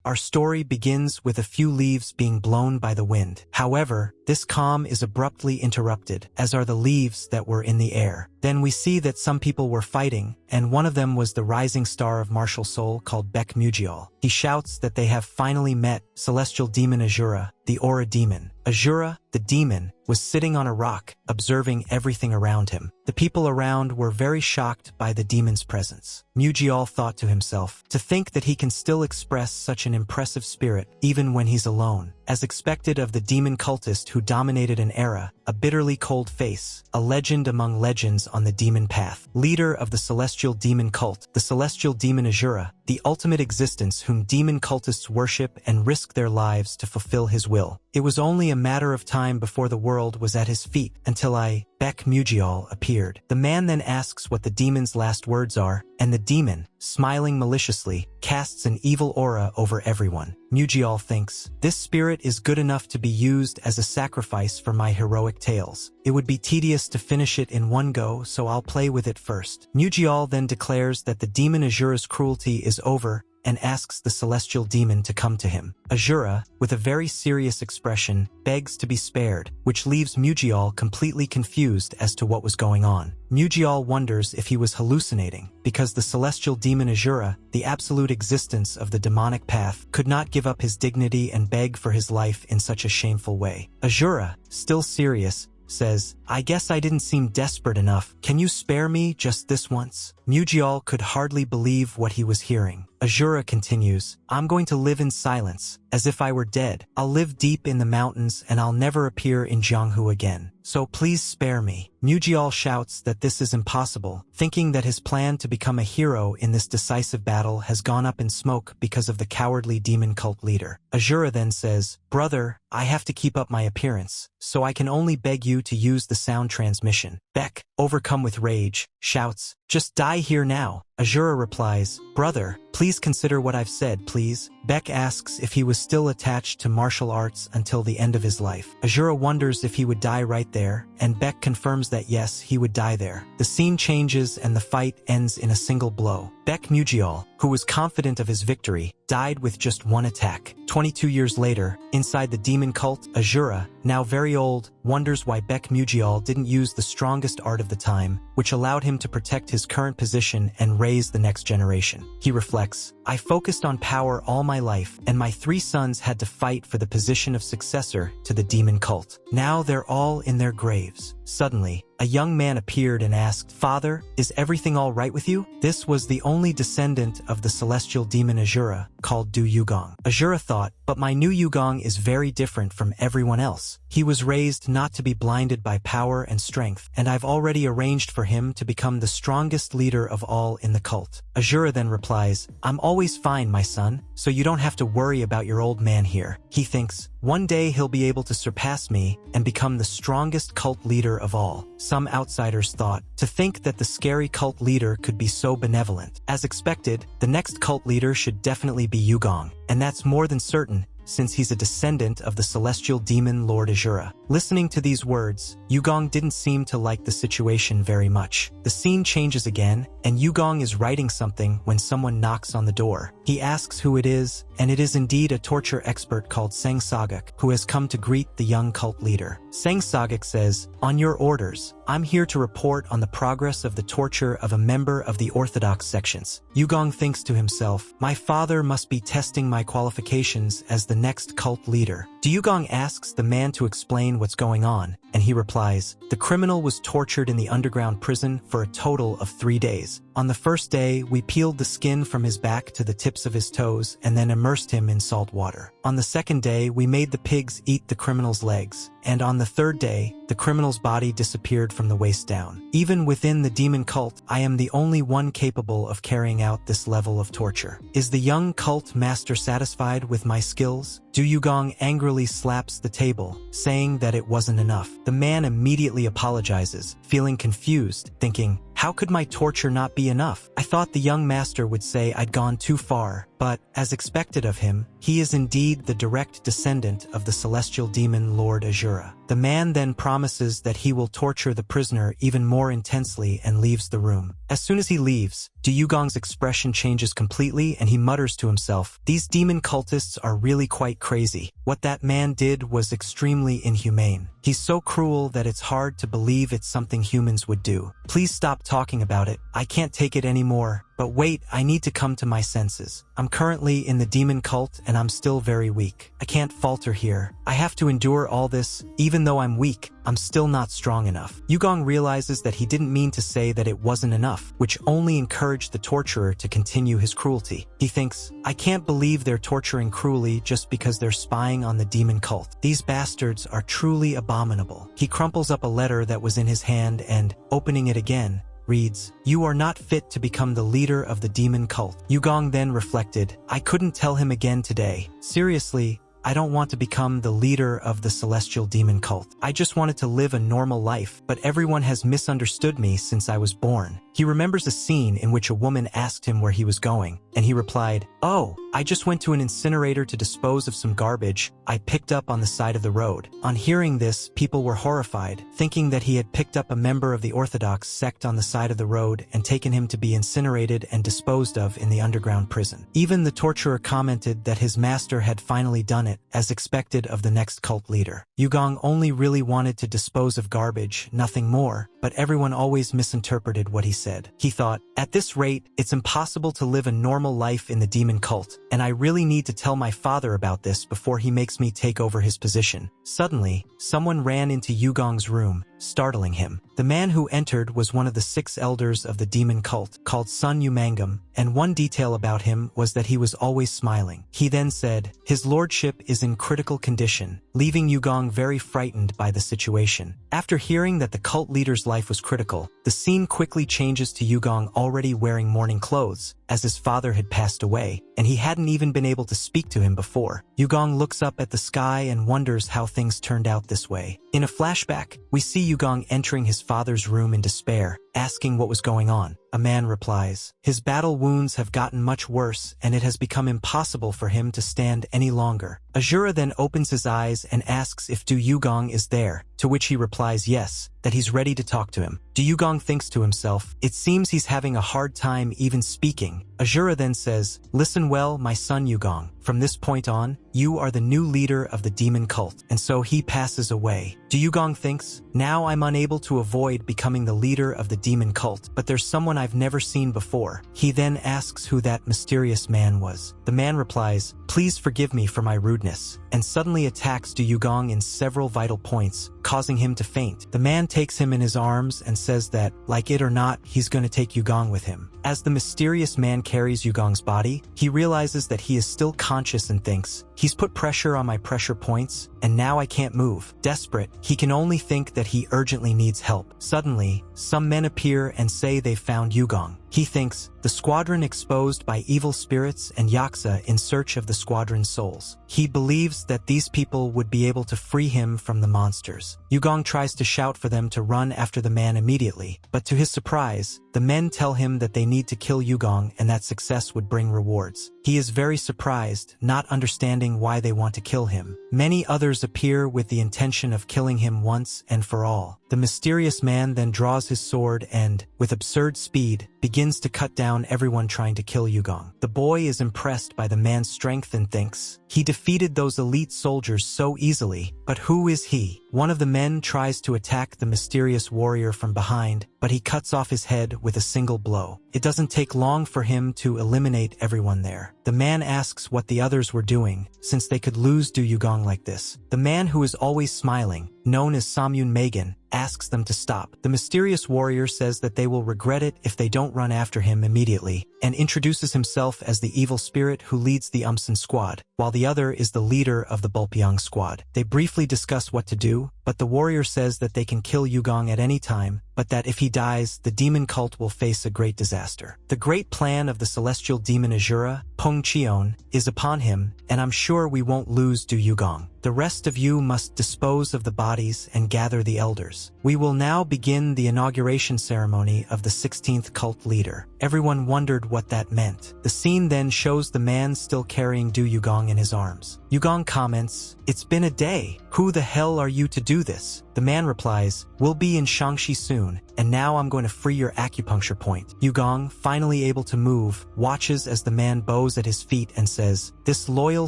Our story begins with a few leaves being blown by the wind. However, this calm is abruptly interrupted, as are the leaves that were in the air. Then we see that some people were fighting, and one of them was the rising star of martial soul called Baek Mujiol. He shouts that they have finally met celestial demon Asura, the aura demon. Asura, the demon, was sitting on a rock, observing everything around him. The people around were very shocked by the demon's presence. Mujiol thought to himself, to think that he can still express such an impressive spirit, even when he's alone. As expected of the demon cultist who dominated an era, a bitterly cold face, a legend among legends on the demon path. Leader of the celestial demon cult, the celestial demon Asura, the ultimate existence whom demon cultists worship and risk their lives to fulfill his will. It was only a matter of time before the world was at his feet until Baek Mujiol appeared. The man then asks what the demon's last words are, and the demon, smiling maliciously, casts an evil aura over everyone. Mujiol thinks, this spirit is good enough to be used as a sacrifice for my heroic tales. It would be tedious to finish it in one go, so I'll play with it first. Mujiol then declares that the demon Asura's cruelty is over and asks the celestial demon to come to him. Asura, with a very serious expression, begs to be spared, which leaves Mujiol completely confused as to what was going on. Mujiol wonders if he was hallucinating, because the celestial demon Asura, the absolute existence of the demonic path, could not give up his dignity and beg for his life in such a shameful way. Asura, still serious, says, I guess I didn't seem desperate enough. Can you spare me just this once? Mujiol could hardly believe what he was hearing. Asura continues, I'm going to live in silence, as if I were dead. I'll live deep in the mountains and I'll never appear in Jianghu again. So please spare me. Mujiol shouts that this is impossible, thinking that his plan to become a hero in this decisive battle has gone up in smoke because of the cowardly demon cult leader. Asura then says, Brother, I have to keep up my appearance, so I can only beg you to use the sound transmission. Baek, overcome with rage, shouts, just die here now. Asura replies, Brother, please consider what I've said, please. Baek asks if he was still attached to martial arts until the end of his life. Asura wonders if he would die right there, and Baek confirms that yes, he would die there. The scene changes and the fight ends in a single blow. Baek Mujiol, who was confident of his victory, died with just one attack. 22 years later, inside the demon cult, Asura, now very old, wonders why Baek Mujiol didn't use the strongest art of the time, which allowed him to protect his current position and raise the next generation. He reflects, I focused on power all my life, and my 3 sons had to fight for the position of successor to the demon cult. Now they're all in their graves. Suddenly, a young man appeared and asked, Father, is everything all right with you? This was the only descendant of the celestial demon Asura, called Du Yugong. Asura thought, but my new Yugong is very different from everyone else. He was raised not to be blinded by power and strength, and I've already arranged for him to become the strongest leader of all in the cult. Asura then replies, I'm always fine, my son, so you don't have to worry about your old man here. He thinks, one day he'll be able to surpass me and become the strongest cult leader of all. Some outsiders thought, to think that the scary cult leader could be so benevolent. As expected, the next cult leader should definitely be Yugong, and that's more than certain, since he's a descendant of the celestial demon Lord Asura. Listening to these words, Yugong didn't seem to like the situation very much. The scene changes again, and Yugong is writing something when someone knocks on the door. He asks who it is, and it is indeed a torture expert called Sang Saguk, who has come to greet the young cult leader. Sang Saguk says, on your orders, I'm here to report on the progress of the torture of a member of the Orthodox sections. Yugong thinks to himself, my father must be testing my qualifications as the next cult leader. Yugong asks the man to explain what's going on, and he replies, the criminal was tortured in the underground prison for a total of 3 days. On the first day, we peeled the skin from his back to the tips of his toes and then immersed him in salt water. On the second day, we made the pigs eat the criminal's legs. And on the third day, the criminal's body disappeared from the waist down. Even within the demon cult, I am the only one capable of carrying out this level of torture. Is the young cult master satisfied with my skills? Du Yugong angrily slaps the table, saying that it wasn't enough. The man immediately apologizes, feeling confused, thinking, how could my torture not be enough? I thought the young master would say I'd gone too far, But, as expected of him, he is indeed the direct descendant of the celestial demon Lord Asura. The man then promises that he will torture the prisoner even more intensely and leaves the room. As soon as he leaves, Dugong's expression changes completely and he mutters to himself, "These demon cultists are really quite crazy. What that man did was extremely inhumane. He's so cruel that it's hard to believe it's something humans would do. Please stop talking about it. I can't take it anymore. But wait, I need to come to my senses. I'm currently in the demon cult and I'm still very weak. I can't falter here. I have to endure all this. Even though I'm weak, I'm still not strong enough." Dugong realizes that he didn't mean to say that it wasn't enough, which only encouraged the torturer to continue his cruelty. He thinks, "I can't believe they're torturing cruelly just because they're spying on the demon cult. These bastards are truly abominable." He crumples up a letter that was in his hand and, opening it again, reads, "You are not fit to become the leader of the demon cult." Dugong then reflected, "I couldn't tell him again today. Seriously, I don't want to become the leader of the celestial demon cult. I just wanted to live a normal life, but everyone has misunderstood me since I was born." He remembers a scene in which a woman asked him where he was going, and he replied, "Oh, I just went to an incinerator to dispose of some garbage I picked up on the side of the road." On hearing this, people were horrified, thinking that he had picked up a member of the Orthodox sect on the side of the road and taken him to be incinerated and disposed of in the underground prison. Even the torturer commented that his master had finally done it, as expected of the next cult leader. Dugong only really wanted to dispose of garbage, nothing more, but everyone always misinterpreted what he said. He thought, "At this rate, it's impossible to live a normal life in the demon cult, and I really need to tell my father about this before he makes me take over his position." Suddenly, someone ran into Dugong's room, startling him. The man who entered was one of the 6 elders of the demon cult, called Sun Umangam, and one detail about him was that he was always smiling. He then said, "His lordship is in critical condition," leaving Dugong very frightened by the situation. After hearing that the cult leader's life was critical, the scene quickly changes to Dugong already wearing mourning clothes, as his father had passed away, and he hadn't even been able to speak to him before. Dugong looks up at the sky and wonders how things turned out this way. In a flashback, we see Dugong entering his father's room in despair, asking what was going on. A man replies, "His battle wounds have gotten much worse and it has become impossible for him to stand any longer." Asura then opens his eyes and asks if Dugong is there, to which he replies yes, that he's ready to talk to him. Dugong thinks to himself, "It seems he's having a hard time even speaking." Asura then says, "Listen well, my son Dugong. From this point on, you are the new leader of the demon cult." And so he passes away. Dugong thinks, "Now I'm unable to avoid becoming the leader of the demon cult, but there's someone I've never seen before." He then asks who that mysterious man was. The man replies, "Please forgive me for my rudeness," and suddenly attacks Dugong in several vital points, causing him to faint. The man takes him in his arms and says that, like it or not, he's going to take Dugong with him. As the mysterious man carries Dugong's body, he realizes that he is still conscious and thinks, "He's put pressure on my pressure points, and now I can't move." Desperate, he can only think that he urgently needs help. Suddenly, some men appear and say they've found Dugong. He thinks, the squadron exposed by evil spirits and Yaksa in search of the squadron's souls. He believes that these people would be able to free him from the monsters. Dugong tries to shout for them to run after the man immediately, but to his surprise, the men tell him that they need to kill Dugong and that success would bring rewards. He is very surprised, not understanding why they want to kill him. Many others appear with the intention of killing him once and for all. The mysterious man then draws his sword and, with absurd speed, begins to cut down everyone trying to kill Dugong. The boy is impressed by the man's strength and thinks, he defeated those elite soldiers so easily, but who is he? One of the men tries to attack the mysterious warrior from behind, but he cuts off his head with a single blow. It doesn't take long for him to eliminate everyone there. The man asks what the others were doing, since they could lose Dugong like this. The man who is always smiling, known as Samyun Megan, asks them to stop. The mysterious warrior says that they will regret it if they don't run after him immediately, and introduces himself as the evil spirit who leads the Umsan squad, while the other is the leader of the Bulpyeong squad. They briefly discuss what to do, but the warrior says that they can kill Dugong at any time, but that if he dies, the demon cult will face a great disaster. The great plan of the celestial demon Asura, Pong Cheon, is upon him, and I'm sure we won't lose Dugong. The rest of you must dispose of the bodies and gather the elders. We will now begin the inauguration ceremony of the 16th cult leader. Everyone wondered what that meant. The scene then shows the man still carrying Du Yugong in his arms. Yugong comments, "It's been a day. Who the hell are you to do this?" The man replies, "We'll be in Shangxi soon, and now I'm going to free your acupuncture point." Yugong, finally able to move, watches as the man bows at his feet and says, "This loyal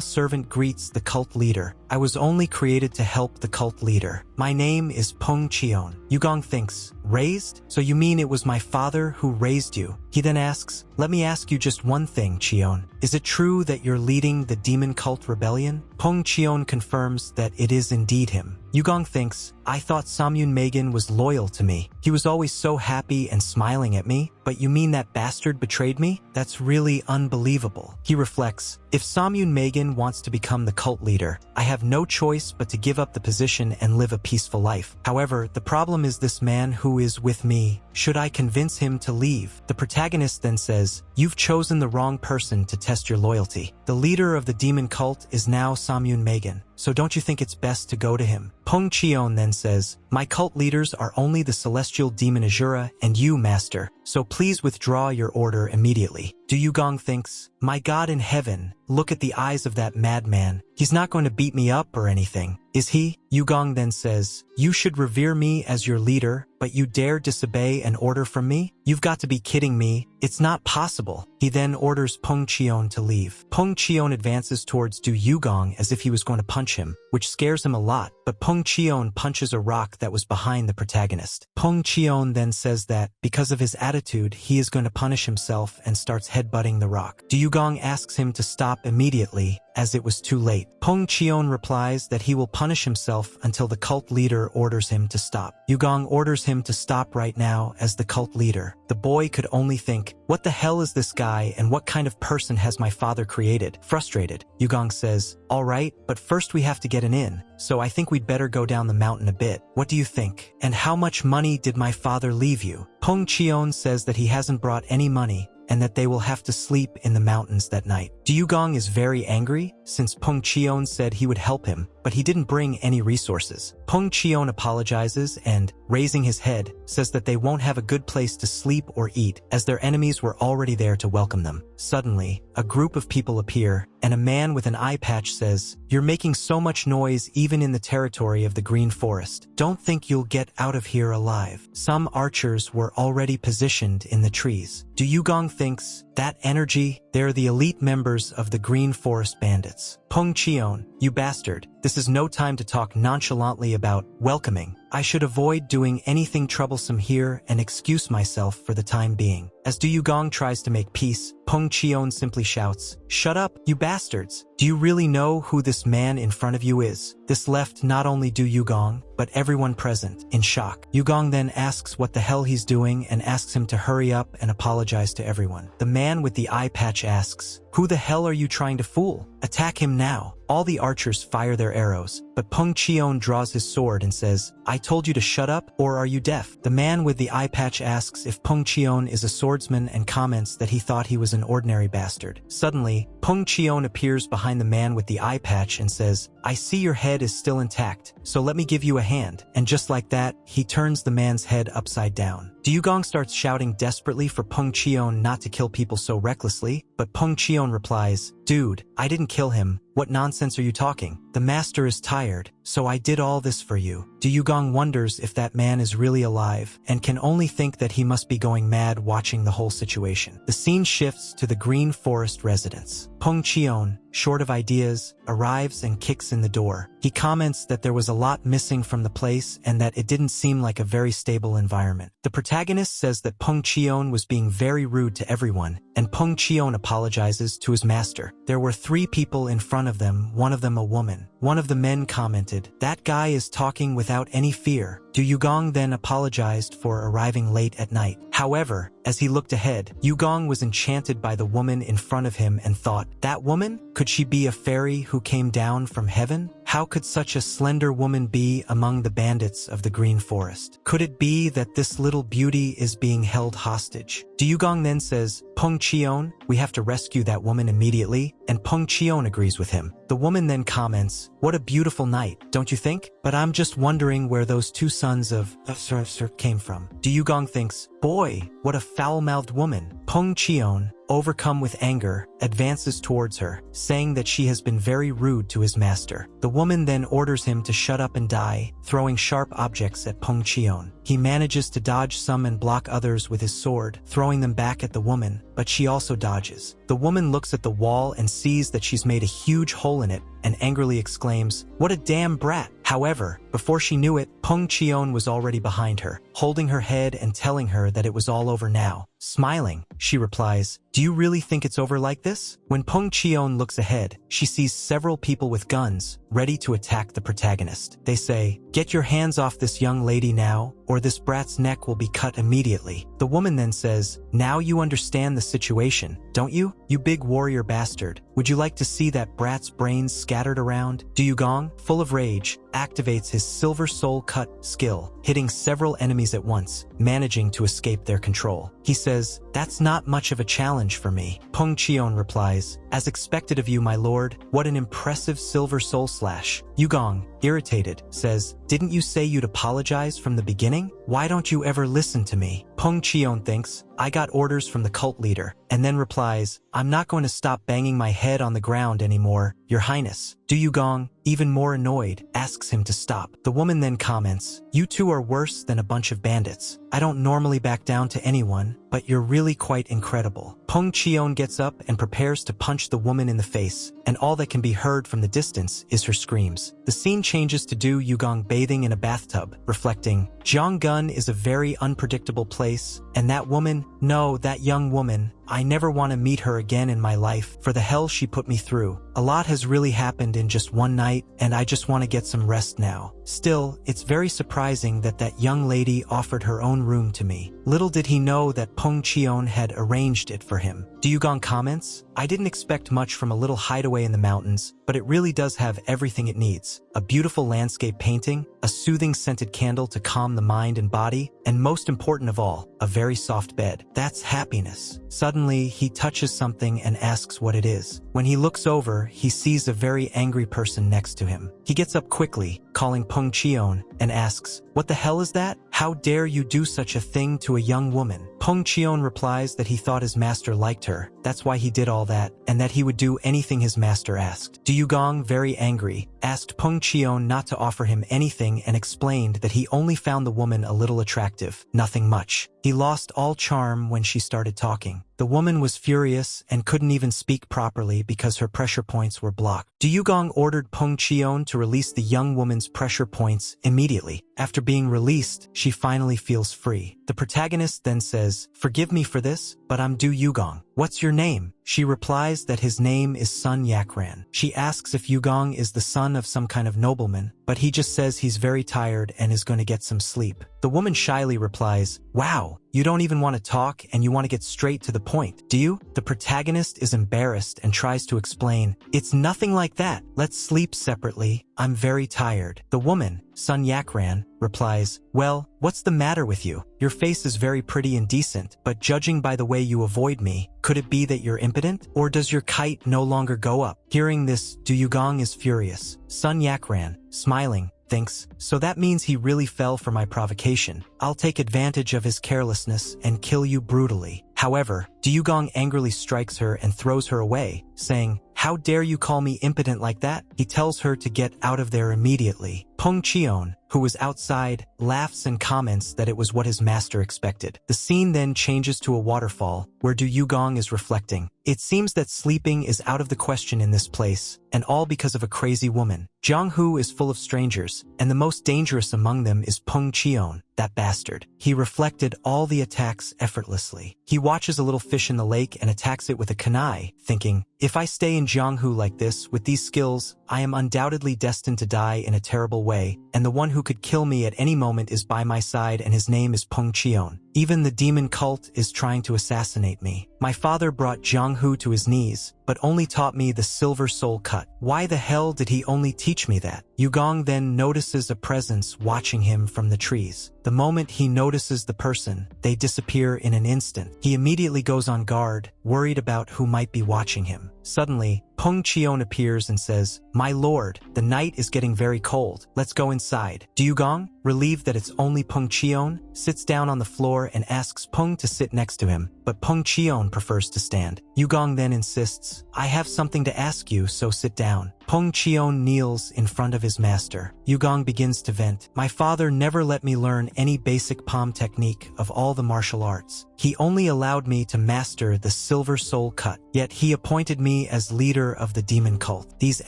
servant greets the cult leader. I was only created to help the cult leader. My name is Peng Chion." Yugong thinks, "Raised? So you mean it was my father who raised you?" He then asks, "Let me ask you just one thing, Chion. Is it true that you're leading the demon cult rebellion?" Peng Chion confirms that it is indeed him. Yugong thinks, "I thought Samyun Megan was loyal to me. He was always so happy and smiling at me, but you mean that bastard betrayed me? That's really unbelievable." He reflects, "If Samyun Megan wants to become the cult leader, I have no choice but to give up the position and live a peaceful life. However, the problem is this man who is with me. Should I convince him to leave?" The protagonist then says, "You've chosen the wrong person to test your loyalty. The leader of the demon cult is now Samyun Megan, so don't you think it's best to go to him?" Peng Chion then says, "My cult leaders are only the celestial demon Asura and you, master, so please withdraw your order immediately." Du Yugong thinks, "My God in heaven, look at the eyes of that madman. He's not going to beat me up or anything, is he?" Yugong then says, "You should revere me as your leader, but you dare disobey an order from me? You've got to be kidding me. It's not possible." He then orders Peng Chion to leave. Peng Chion advances towards Du Yugong as if he was going to punch him, which scares him a lot, but Peng Chion punches a rock that was behind the protagonist. Peng Chion then says that, because of his attitude, he is going to punish himself and starts headbutting the rock. Du Yugong asks him to stop immediately, as it was too late. Peng Chion replies that he will punish himself until the cult leader orders him to stop. Yugong orders him to stop right now as the cult leader. The boy could only think, "What the hell is this guy and what kind of person has my father created?" Frustrated, Yugong says, "All right, but first we have to get an inn, so I think we'd better go down the mountain a bit. What do you think? And how much money did my father leave you?" Peng Chion says that he hasn't brought any money, and that they will have to sleep in the mountains that night. Du Yugong is very angry, since Peng Chion said he would help him, but he didn't bring any resources. Peng Chion apologizes and, raising his head, says that they won't have a good place to sleep or eat, as their enemies were already there to welcome them. Suddenly, a group of people appear, and a man with an eye patch says, "You're making so much noise even in the territory of the Green Forest. Don't think you'll get out of here alive." Some archers were already positioned in the trees. Du Yugong thinks, "That energy, they're the elite members of the Green Forest Bandits." Peng Chion, "You bastard, this is no time to talk nonchalantly about welcoming. I should avoid doing anything troublesome here and excuse myself for the time being." As Du Yugong tries to make peace, Peng Chion simply shouts, "Shut up, you bastards! Do you really know who this man in front of you is?" This left not only Du Yugong, but everyone present in shock. Yugong then asks what the hell he's doing and asks him to hurry up and apologize to everyone. The man with the eye patch asks, "Who the hell are you trying to fool? Attack him now." All the archers fire their arrows, but Peng Chion draws his sword and says, "I told you to shut up, or are you deaf?" The man with the eye patch asks if Peng Chion is a swordsman and comments that he thought he was an ordinary bastard. Suddenly, Peng Chion appears behind the man with the eye patch and says, "I see your head is still intact, so let me give you a hand." And just like that, he turns the man's head upside down. Du Yugong starts shouting desperately for Peng Chion not to kill people so recklessly, but Peng Chion replies, "Dude, I didn't kill him. What nonsense are you talking? The master is tired, so I did all this for you." Du Yugong wonders if that man is really alive, and can only think that he must be going mad watching the whole situation. The scene shifts to the Green Forest residence. Peng Chion, short of ideas, arrives and kicks in the door. He comments that there was a lot missing from the place and that it didn't seem like a very stable environment. The protagonist says that Peng Chion was being very rude to everyone, and Peng Chion apologizes to his master. There were 3 people in front of them, one of them a woman. One of the men commented, "That guy is talking without any fear." Du Yugong then apologized for arriving late at night. However, as he looked ahead, Yugong was enchanted by the woman in front of him and thought, "That woman? Could she be a fairy who came down from heaven? How could such a slender woman be among the bandits of the Green Forest? Could it be that this little beauty is being held hostage?" Du Yugong then says, "Peng Chion, we have to rescue that woman immediately," and Peng Chion agrees with him. The woman then comments, "What a beautiful night, don't you think? But I'm just wondering where those two sons of Asura came from." Du Yugong thinks, "Boy, what a foul-mouthed woman." Peng Chion, overcome with anger, advances towards her, saying that she has been very rude to his master. The woman then orders him to shut up and die, throwing sharp objects at Peng Chion. He manages to dodge some and block others with his sword, throwing them back at the woman, but she also dodges. The woman looks at the wall and sees that she's made a huge hole in it, and angrily exclaims, "What a damn brat!" However, before she knew it, Peng Chion was already behind her, holding her head and telling her that it was all over now. Smiling, she replies, "Do you really think it's over like this?" When Peng Chion looks ahead, she sees several people with guns, ready to attack the protagonist. They say, "Get your hands off this young lady now, or this brat's neck will be cut immediately." The woman then says, "Now you understand the situation, don't you? You big warrior bastard. Would you like to see that brat's brains scattered around?" Du Yugong, full of rage, activates his Silver Soul Cut skill, hitting several enemies at once, managing to escape their control. He says, "That's not much of a challenge for me." Peng Chion replies, "As expected of you, my lord. What an impressive Silver Soul Slash." Yugong, irritated, says, "Didn't you say you'd apologize from the beginning? Why don't you ever listen to me?" Peng Chion thinks, "I got orders from the cult leader," and then replies, "I'm not going to stop banging my head on the ground anymore, Your Highness." Du Yugong, even more annoyed, asks him to stop. The woman then comments, "You two are worse than a bunch of bandits. I don't normally back down to anyone, but you're really quite incredible." Peng Chion gets up and prepares to punch the woman in the face, and all that can be heard from the distance is her screams. The scene changes to Du Yugong bathing in a bathtub, reflecting, "Jianggun is a very unpredictable place, and that woman, no, that young woman, I never want to meet her again in my life for the hell she put me through. A lot has really happened in just one night, and I just want to get some rest now. Still, it's very surprising that that young lady offered her own room to me." Little did he know that Peng Chion had arranged it for him. Du Yugong comments, "I didn't expect much from a little hideaway in the mountains, but it really does have everything it needs. A beautiful landscape painting, a soothing scented candle to calm the mind and body, and most important of all, a very soft bed. That's happiness." Suddenly, he touches something and asks what it is. When he looks over, he sees a very angry person next to him. He gets up quickly, calling Peng Chion, and asks, "What the hell is that? How dare you do such a thing to a young woman?" Peng Chion replies that he thought his master liked her, that's why he did all that, and that he would do anything his master asked. Du Yugong, very angry, asked Peng Chion not to offer him anything and explained that he only found the woman a little attractive, nothing much. He lost all charm when she started talking. The woman was furious and couldn't even speak properly because her pressure points were blocked. Du Yugong ordered Peng Chion to release the young woman's pressure points immediately. After being released, she finally feels free. The protagonist then says, "Forgive me for this, but I'm Du Yugong. What's your name?" She replies that his name is Sun Yakran. She asks if Yugong is the son of some kind of nobleman, but he just says he's very tired and is going to get some sleep. The woman shyly replies, "Wow, you don't even want to talk and you want to get straight to the point, do you?" The protagonist is embarrassed and tries to explain, "It's nothing like that. Let's sleep separately. I'm very tired." The woman, Sun Yakran, replies, "Well, what's the matter with you? Your face is very pretty and decent, but judging by the way you avoid me, could it be that you're impotent? Or does your kite no longer go up?" Hearing this, Du Yugong is furious. Sun Yakran, smiling, thinks, "So that means he really fell for my provocation. I'll take advantage of his carelessness and kill you brutally." However, Du Yugong angrily strikes her and throws her away, saying, "How dare you call me impotent like that?" He tells her to get out of there immediately. Peng Chion, who was outside, laughs and comments that it was what his master expected. The scene then changes to a waterfall, where Du Yugong is reflecting. It seems that sleeping is out of the question in this place, and all because of a crazy woman. Jianghu is full of strangers, and the most dangerous among them is Peng Chion, that bastard. He reflected all the attacks effortlessly. He watches a little fish in the lake and attacks it with a kunai, thinking, "If I stay in Jianghu like this, with these skills, I am undoubtedly destined to die in a terrible way, and the one who could kill me at any moment is by my side and his name is Peng Chion." Even the demon cult is trying to assassinate me. My father brought Jianghu to his knees, but only taught me the silver soul cut. Why the hell did he only teach me that? Yugong then notices a presence watching him from the trees. The moment he notices the person, they disappear in an instant. He immediately goes on guard, worried about who might be watching him. Suddenly, Peng Qion appears and says, "My lord, the night is getting very cold. Let's go inside." Yugong, relieved that it's only Peng Qion, sits down on the floor and asks Peng to sit next to him, but Peng Qion prefers to stand. Yugong then insists, "I have something to ask you, so sit down." Peng Qion kneels in front of his master. Yugong begins to vent. "My father never let me learn any basic palm technique of all the martial arts. He only allowed me to master the silver soul cut. Yet he appointed me as leader of the demon cult. These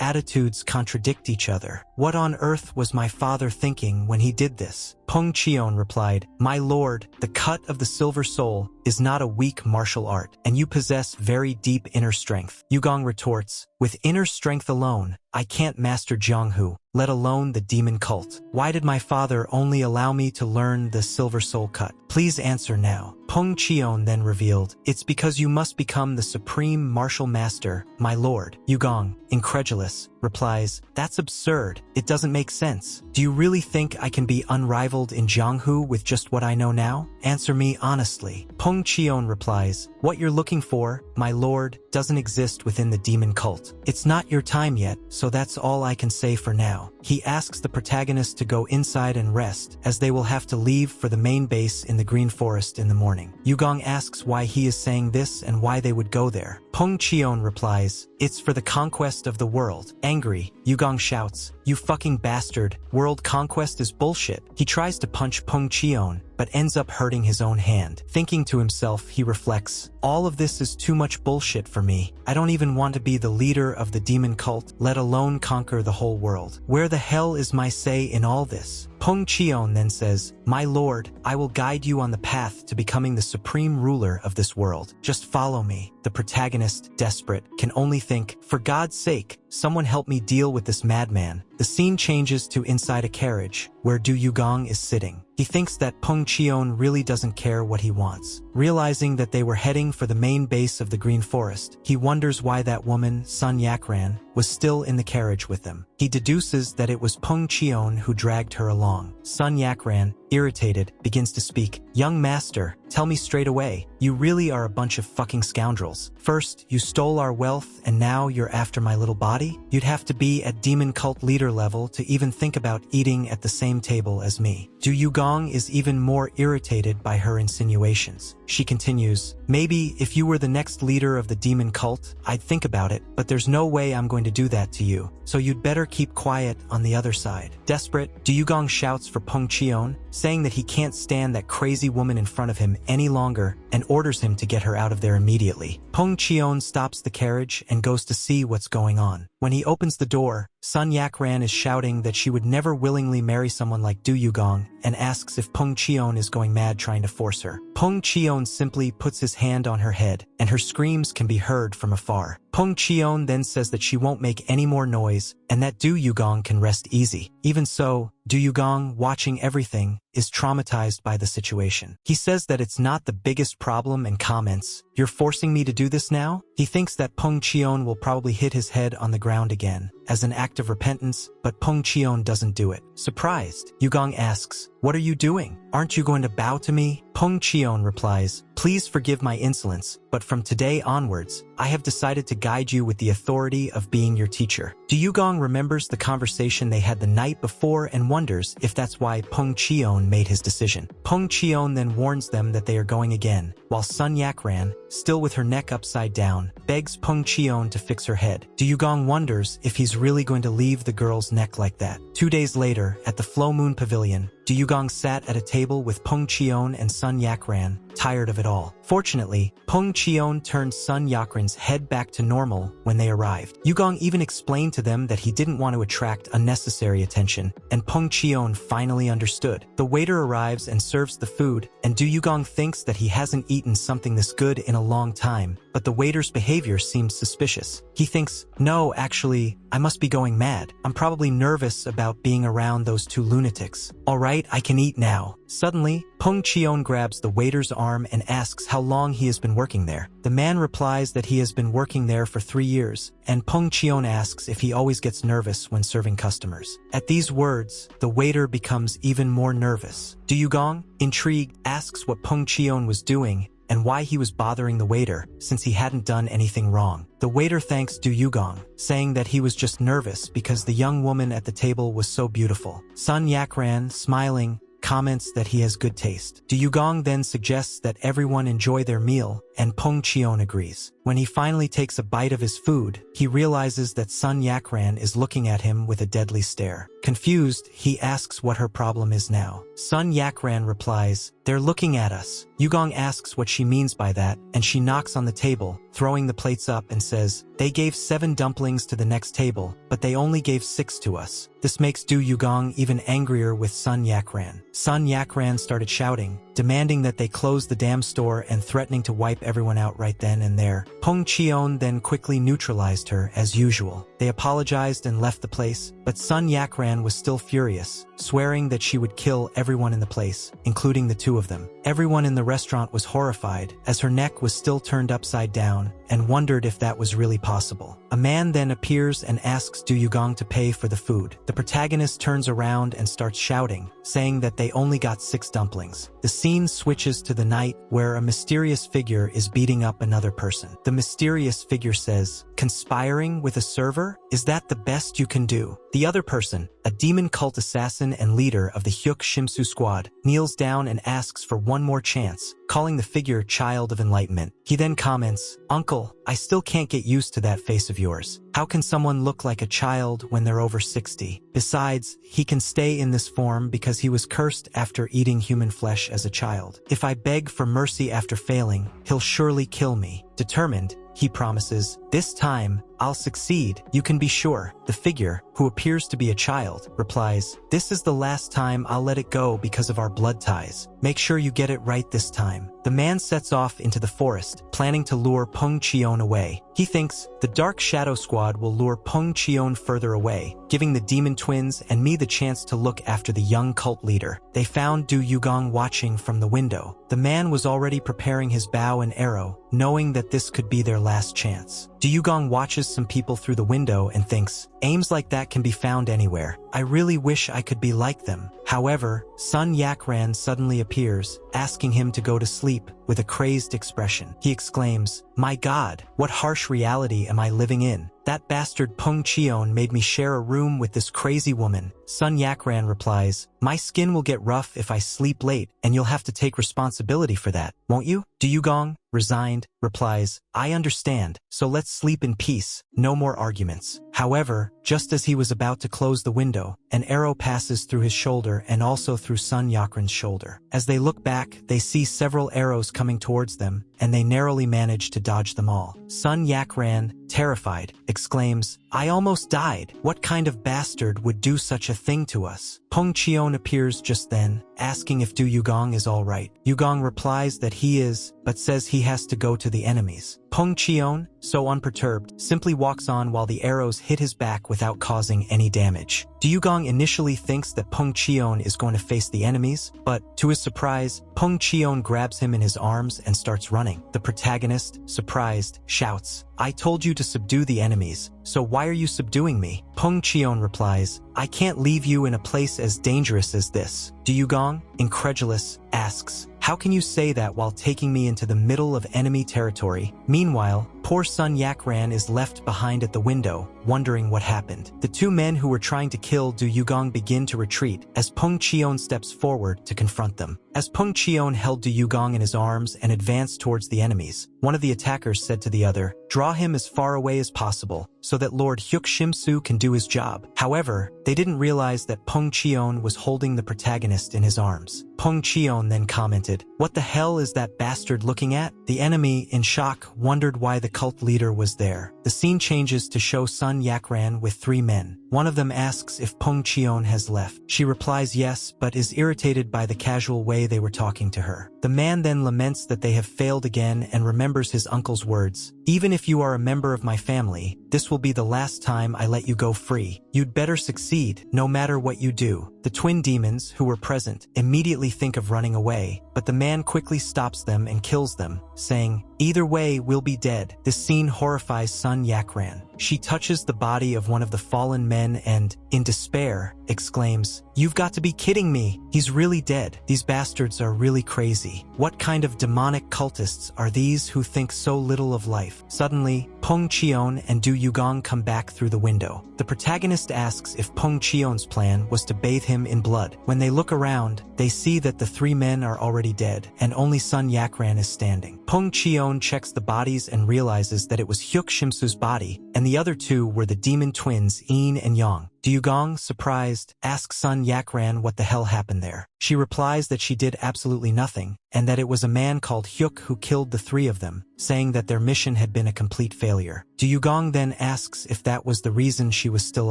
attitudes contradict each other. What on earth was my father thinking when he did this?" Peng Qion replied, "My lord, the cut of the silver soul is not a weak martial art, and you possess very deep inner strength." Yugong retorts, "With inner strength alone, I can't master Jianghu, let alone the demon cult. Why did my father only allow me to learn the silver soul cut? Please answer now." Peng Qion then revealed, "It's because you must become the supreme martial master, my lord." Yugong, incredulous, replies, "That's absurd. It doesn't make sense. Do you really think I can be unrivaled in Jianghu with just what I know now? Answer me honestly." Peng Qion replies, "What you're looking for, my lord, doesn't exist within the demon cult. It's not your time yet, so that's all I can say for now." He asks the protagonist to go inside and rest, as they will have to leave for the main base in the Green Forest in the morning. Yugong asks why he is saying this and why they would go there. Peng Qion replies, "It's for the conquest of the world." Angry, Yugong shouts, "You fucking bastard, world conquest is bullshit." He tries to punch Peng Qion, but ends up hurting his own hand. Thinking to himself, he reflects, "All of this is too much bullshit for me. I don't even want to be the leader of the demon cult, let alone conquer the whole world. Where the hell is my say in all this?" Peng Qion then says, "My lord, I will guide you on the path to becoming the supreme ruler of this world. Just follow me." The protagonist, desperate, can only think, "For God's sake, someone help me deal with this madman." The scene changes to inside a carriage, where Du Yugong is sitting. He thinks that Peng Qion really doesn't care what he wants. Realizing that they were heading for the main base of the Green Forest, he wonders why that woman, Sun Yakran, was still in the carriage with them. He deduces that it was Peng Qion who dragged her along. Sun Yakran, irritated, begins to speak, "Young master, tell me straight away, you really are a bunch of fucking scoundrels. First, you stole our wealth and now you're after my little body? You'd have to be at demon cult leader level to even think about eating at the same table as me." Du Yugong is even more irritated by her insinuations. She continues, "Maybe if you were the next leader of the demon cult, I'd think about it, but there's no way I'm going to do that to you, so you'd better keep quiet on the other side." Desperate, Du Yugong shouts for Peng Qion, saying that he can't stand that crazy woman in front of him any longer and orders him to get her out of there immediately. Peng Qion stops the carriage and goes to see what's going on. When he opens the door, Sun Yakran is shouting that she would never willingly marry someone like Du Yugong and asks if Peng Qion is going mad trying to force her. Peng Qion simply puts his hand on her head, and her screams can be heard from afar. Peng Qion then says that she won't make any more noise and that Du Yugong can rest easy. Even so, Du Yugong, watching everything, is traumatized by the situation. He says that it's not the biggest problem and comments, "You're forcing me to do this now?" He thinks that Peng Qion will probably hit his head on the ground again, as an act of repentance, but Peng Qion doesn't do it. Surprised, Yugong asks, "What are you doing? Aren't you going to bow to me?" Peng Qion replies, "Please forgive my insolence, but from today onwards, I have decided to guide you with the authority of being your teacher." Du Yugong remembers the conversation they had the night before and wonders if that's why Peng Qion made his decision. Peng Qion then warns them that they are going again, while Sun Yakran, still with her neck upside down, begs Peng Qion to fix her head. Du Yugong wonders if he's really going to leave the girl's neck like that. 2 days later, at the Flow Moon Pavilion, Du Yugong sat at a table with Peng Qion and Sun Yakran, tired of it all. Fortunately, Peng Qion turned Sun Yakran's head back to normal when they arrived. Yugong even explained to them that he didn't want to attract unnecessary attention, and Peng Qion finally understood. The waiter arrives and serves the food, and Du Yugong thinks that he hasn't eaten something this good in a long time, but the waiter's behavior seems suspicious. He thinks, no, actually, I must be going mad. I'm probably nervous about being around those two lunatics. Alright, I can eat now. Suddenly, Peng Chion grabs the waiter's arm and asks how long he has been working there. The man replies that he has been working there for 3 years, and Peng Chion asks if he always gets nervous when serving customers. At these words, the waiter becomes even more nervous. Du Yugong, intrigued, asks what Peng Chion was doing and why he was bothering the waiter, since he hadn't done anything wrong. The waiter thanks Du Yugong, saying that he was just nervous because the young woman at the table was so beautiful. Sun Yakran, smiling, comments that he has good taste. Du Yugong then suggests that everyone enjoy their meal, and Peng Chion agrees. When he finally takes a bite of his food, he realizes that Sun Yakran is looking at him with a deadly stare. Confused, he asks what her problem is now. Sun Yakran replies, "They're looking at us." Yugong asks what she means by that, and she knocks on the table, throwing the plates up and says, "They gave 7 dumplings to the next table, but they only gave 6 to us." This makes Du Yugong even angrier with Sun Yakran. Sun Yakran started shouting, demanding that they close the damn store and threatening to wipe everyone out right then and there. Peng Chion then quickly neutralized her as usual. They apologized and left the place, but Sun Yakran was still furious, swearing that she would kill everyone in the place, including the 2 of them. Everyone in the restaurant was horrified, as her neck was still turned upside down, and wondered if that was really possible. A man then appears and asks Du Yugong to pay for the food. The protagonist turns around and starts shouting, saying that they only got 6 dumplings. The scene switches to the night, where a mysterious figure is beating up another person. The mysterious figure says, "Conspiring with a server? Is that the best you can do?" The other person, a demon cult assassin and leader of the Hyuk Shimsu squad, kneels down and asks for one more chance, calling the figure Child of Enlightenment. He then comments, "Uncle, I still can't get used to that face of yours. How can someone look like a child when they're over 60? Besides, he can stay in this form because he was cursed after eating human flesh as a child. If I beg for mercy after failing, he'll surely kill me." Determined, he promises, "This time, I'll succeed, you can be sure." The figure, who appears to be a child, replies, "This is the last time I'll let it go because of our blood ties. Make sure you get it right this time." The man sets off into the forest, planning to lure Peng Chion away. He thinks the Dark Shadow Squad will lure Peng Chion further away, giving the demon twins and me the chance to look after the young cult leader. They found Du Yugong watching from the window. The man was already preparing his bow and arrow, knowing that this could be their last chance. Du Yugong watches some people through the window and thinks, aims like that can be found anywhere. I really wish I could be like them. However, Sun Yakran suddenly appears, asking him to go to sleep with a crazed expression. He exclaims, "My God, what harsh reality am I living in? That bastard Peng Chion made me share a room with this crazy woman." Sun Yakran replies, "My skin will get rough if I sleep late, and you'll have to take responsibility for that, won't you?" Du Yugong, resigned, replies, "I understand, so let's sleep in peace, no more arguments." However, just as he was about to close the window, an arrow passes through his shoulder and also through Sun Yakran's shoulder. As they look back, they see several arrows coming towards them, and they narrowly manage to dodge them all. Sun Yakran, terrified, exclaims, "I almost died. What kind of bastard would do such a thing to us?" Peng Chion appears just then, asking if Du Yugong is all right. Yugong replies that he is, but says he has to go to the enemies. Peng Chion, so unperturbed, simply walks on while the arrows hit his back without causing any damage. Du Yugong initially thinks that Peng Chion is going to face the enemies, but, to his surprise, Peng Chion grabs him in his arms and starts running. The protagonist, surprised, shouts, "I told you to subdue the enemies, so why are you subduing me?" Peng Chion replies, "I can't leave you in a place as dangerous as this." Du Yugong, incredulous, asks, "How can you say that while taking me into the middle of enemy territory?" Meanwhile, poor Sun Yakran is left behind at the window, wondering what happened. The 2 men who were trying to kill Du Yugong begin to retreat as Peng Chion steps forward to confront them. As Peng Chion held Du Yugong in his arms and advanced towards the enemies, one of the attackers said to the other, "Draw him as far away as possible, so that Lord Hyuk Shimsu can do his job." However, they didn't realize that Peng Chion was holding the protagonist in his arms. Peng Chion then commented, "What the hell is that bastard looking at?" The enemy, in shock, wondered why the cult leader was there. The scene changes to show Sun Yakran with 3 men. One of them asks if Peng Chion has left. She replies yes, but is irritated by the casual way they were talking to her. The man then laments that they have failed again and remembers his uncle's words. Even if you are a member of my family, this will be the last time I let you go free. You'd better succeed, no matter what you do. The twin demons, who were present, immediately think of running away, but the man quickly stops them and kills them, saying, "Either way, we'll be dead." This scene horrifies Sun Yakran. She touches the body of one of the fallen men and, in despair, exclaims, "You've got to be kidding me! He's really dead. These bastards are really crazy. What kind of demonic cultists are these who think so little of life?" Suddenly, Peng Chion and Du Yugong come back through the window. The protagonist asks if Peng Chion's plan was to bathe him in blood. When they look around, they see that the three men are already dead, and only Sun Yakran is standing. Peng Chion checks the bodies and realizes that it was Hyuk Shimsu's body, and the other two were the demon twins Yin and Yang. Du Yugong, surprised, asks Sun Yakran what the hell happened there. She replies that she did absolutely nothing, and that it was a man called Hyuk who killed the three of them, saying that their mission had been a complete failure. Du Yugong then asks if that was the reason she was still